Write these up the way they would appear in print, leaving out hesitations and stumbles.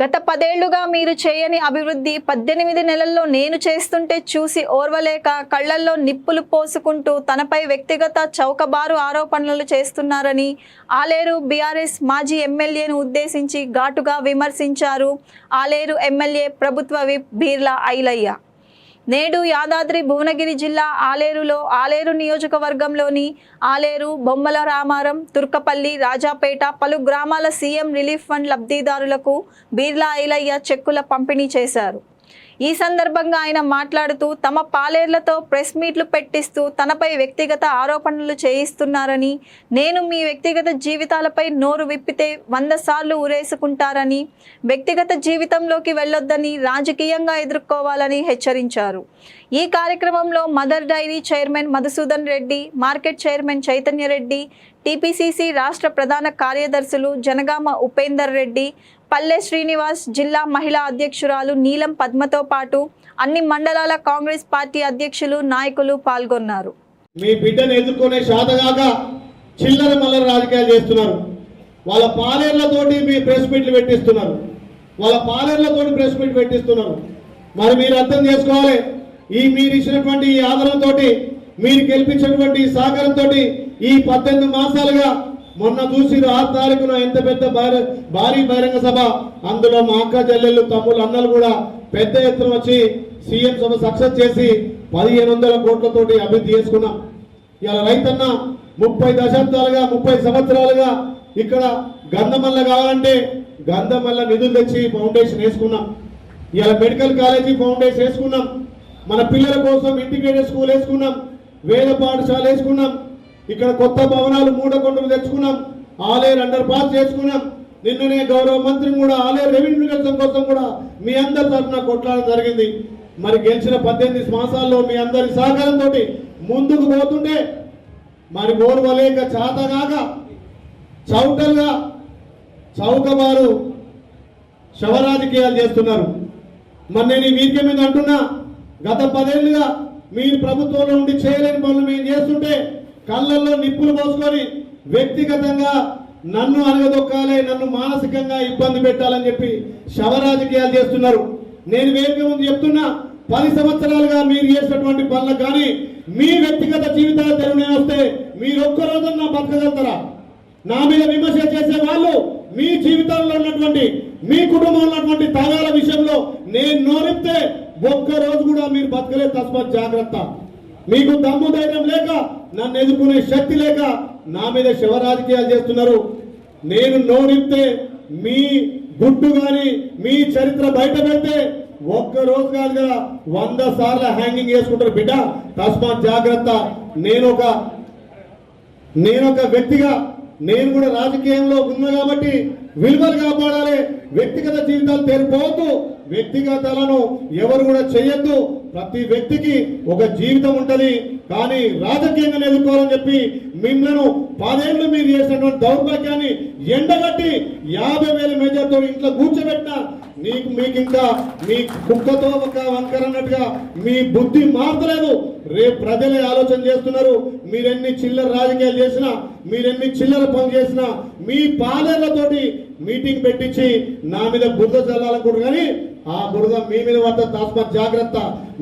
గత 10 ఏళ్లుగా మీరు చేయని అభివృద్ధి 18 నెలల్లో నేను చేస్తుంటే చూసి ఓర్వలేక కళ్లల్లో నిప్పులు పోసుకుంటూ తనపై వ్యక్తిగత చౌకబారు ఆరోపణలు చేస్తున్నారని ఆలేరు బీఆర్ఎస్ మాజీ ఎమ్మెల్యేను ఉద్దేశించి ఘాటుగా విమర్శించారు ఆలేరు ఎమ్మెల్యే ప్రభుత్వ విప్ బీర్లా ఐలయ్య. నేడు యాదాద్రి భువనగిరి జిల్లా ఆలేరులో ఆలేరు నియోజకవర్గంలోని ఆలేరు, బొమ్మల రామారం, తుర్కపల్లి, రాజాపేట పలు గ్రామాల సీఎం రిలీఫ్ ఫండ్ లబ్ధిదారులకు బీర్లా ఐలయ్య చెక్కుల పంపిణీ చేశారు. ఈ సందర్భంగా ఆయన మాట్లాడుతూ తమ పాలేర్లతో ప్రెస్ మీట్లు పెట్టిస్తూ తనపై వ్యక్తిగత ఆరోపణలు చేయిస్తున్నారని, నేను మీ వ్యక్తిగత జీవితాలపై నోరు విప్పితే 100 సార్లు ఉరేసుకుంటారని, వ్యక్తిగత జీవితంలోకి వెళ్ళొద్దని, రాజకీయంగా ఎదుర్కోవాలని హెచ్చరించారు. ఈ కార్యక్రమంలో Mother Dairy chairman Madhusudan Reddy, market chairman Chaitanya Reddy, TPCC రాష్ట్ర ప్రధాన కార్యదర్శులు జనగామ ఉపేందర్ రెడ్డి, పల్లె శ్రీనివాస్, జిల్లా మహిళా అధ్యక్షురాలు నీలం పద్మతో పాటు అన్ని మండలాల కాంగ్రెస్ పార్టీ అధ్యక్షులు, నాయకులు పాల్గొన్నారు. మీ బిడ్డను ఎదుర్కొనే శాతగాక చిల్లర మల్లర రాజకీయాలు చేస్తున్నారు. వాళ్ళ పాలేర్లతోటి మీ ప్రెస్ మీట్లు పెట్టిస్తున్నారు. మరి మీరు అర్థం చేసుకోవాలి, మీరు ఇచ్చినటువంటి ఈ ఆదరణతో, మీరు గెలిపించినటువంటి సహకారంతో ఈ 18 మాసాలుగా మొన్న చూసి 6 తారీఖున ఎంత పెద్ద భారీ బహిరంగ సభ, అందులో మా అక్క చెల్లెళ్ళు, తమ్ముళ్ళు, అన్నలు కూడా పెద్ద ఎత్తున వచ్చి సీఎం సభ సక్సెస్ చేసి 1500 కోట్లతోటి అభివృద్ధి చేసుకున్నాం. ఇలా రైతన్న 30 దశాబ్దాలుగా 30 సంవత్సరాలుగా ఇక్కడ గంధమల్ల కావాలంటే గంధమల్ల నిధులు తెచ్చి ఫౌండేషన్ వేసుకున్నాం. ఇలా మెడికల్ కాలేజీ ఫౌండేషన్ వేసుకున్నాం. మన పిల్లల కోసం ఇంటిగ్రేటెడ్ స్కూల్ వేసుకున్నాం. వేద పాఠశాల వేసుకున్నాం. ఇక్కడ కొత్త భవనాలు 3 కొండలు తెచ్చుకున్నాం. ఆలేరు అండర్ పాస్ చేసుకున్నాం. నిన్ననే గౌరవ మంత్రిని కూడా ఆలేరు రెవెన్యూ కోసం కూడా మీ అందరి తరఫున కొట్లాడడం జరిగింది. మరి గెలిచిన 18 మాసాల్లో మీ అందరి సహకారంతో ముందుకు పోతుంటే మరి ఓర్వలేక చాతగాక చౌటలుగా చౌకబారు శవరాజకీయాలు చేస్తున్నారు. మరి నేను ఈ వీక్య మీద అంటున్నా, గత 10 ఏళ్లుగా మీరు ప్రభుత్వంలో ఉండి చేయలేని పనులు మేము చేస్తుంటే కళ్ళల్లో నిప్పులు పోసుకొని వ్యక్తిగతంగా నన్ను అనగదొక్కాలి, నన్ను మానసికంగా ఇబ్బంది పెట్టాలని చెప్పి శవరాజకీయాలు చేస్తున్నారు. నేను వేదిక ముందు చెప్తున్నా, 10 సంవత్సరాలుగా మీరు చేసినటువంటి పనులకు కానీ మీ వ్యక్తిగత జీవితాలు తెరువునే వస్తే మీరు ఒక్కరోజన్నా బతకగలుగుతారా? నా మీద విమర్శ చేసే వాళ్ళు మీ జీవితాల్లో ఉన్నటువంటి, మీ కుటుంబంలో ఉన్నటువంటి తాగాల విషయంలో నేను నోరిస్తే ఒక్కరోజు కూడా మీరు బతకలే. తస్మాత్ జాగ్రత్త. మీకు దమ్ము ధైర్యం లేక, నన్ను ఎదుర్కొనే శక్తి లేక నా మీద శవ రాజకీయాలు చేస్తున్నారు. నేను నోరిస్తే మీ గుడ్డు కానీ మీ చరిత్ర బయట పెడితే ఒక్కరోజు కాదుగా 100 సార్లు హ్యాంగింగ్ చేసుకుంటారు బిడ్డ. తస్మాత్ జాగ్రత్త. నేను ఒక వ్యక్తిగా నేను కూడా రాజకీయంలో ఉన్నా కాబట్టి విలువలు కాపాడాలి. వ్యక్తిగత జీవితాలు తెరిపోవద్దు. వ్యక్తిగతాలను ఎవరు కూడా చేయొద్దు. ప్రతి వ్యక్తికి ఒక జీవితం ఉంటుంది, కానీ రాజకీయంగా ఎదుర్కోవాలని చెప్పి మిమ్మల్ని 10 ఏళ్ళు మీరు చేసినటువంటి దౌర్భాగ్యాన్ని ఎండగట్టి 50,000 మెజార్టీతో ఇంట్లో కూర్చోబెట్టిన మీకు ఇంకా మీ కుక్కతో ఒక వంకర అన్నట్టుగా మీ బుద్ధి మారతలేదు. రేపు ప్రజలే ఆలోచన చేస్తున్నారు. మీరెన్ని చిల్లర రాజకీయాలు చేసినా, మీరెన్ని చిల్లర పనులు చేసినా, మీ పాలేర్లతోటి మీటింగ్ పెట్టించి నా మీద బురద చల్లాలనుకుంటారు, కానీ ఆ బురద మీ మీద పడ్డ. తస్మాత్ జాగ్రత్త.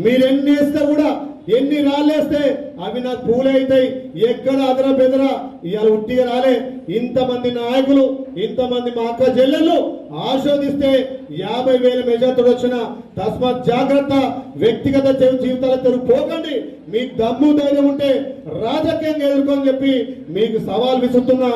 మీరెన్ని వేస్తే కూడా, ఎన్ని రాళ్ళేస్తే అవి నాకు పూలే అవుతాయి. ఎక్కడ అదర బెదర ఇవాళ ఉట్టిగా రాలే. ఇంతమంది నాయకులు, ఇంతమంది మా అక్క చెల్లెళ్ళు ఆశోదిస్తే 50,000 మెజార్టీతో వచ్చిన. తస్మాత్ జాగ్రత్త. వ్యక్తిగత జీవితాలతో పోకండి. మీకు దమ్ము ధైర్యం ఉంటే రాజకీయంగా ఎదుర్కొని చెప్పి మీకు సవాల్ విసురుతున్నా.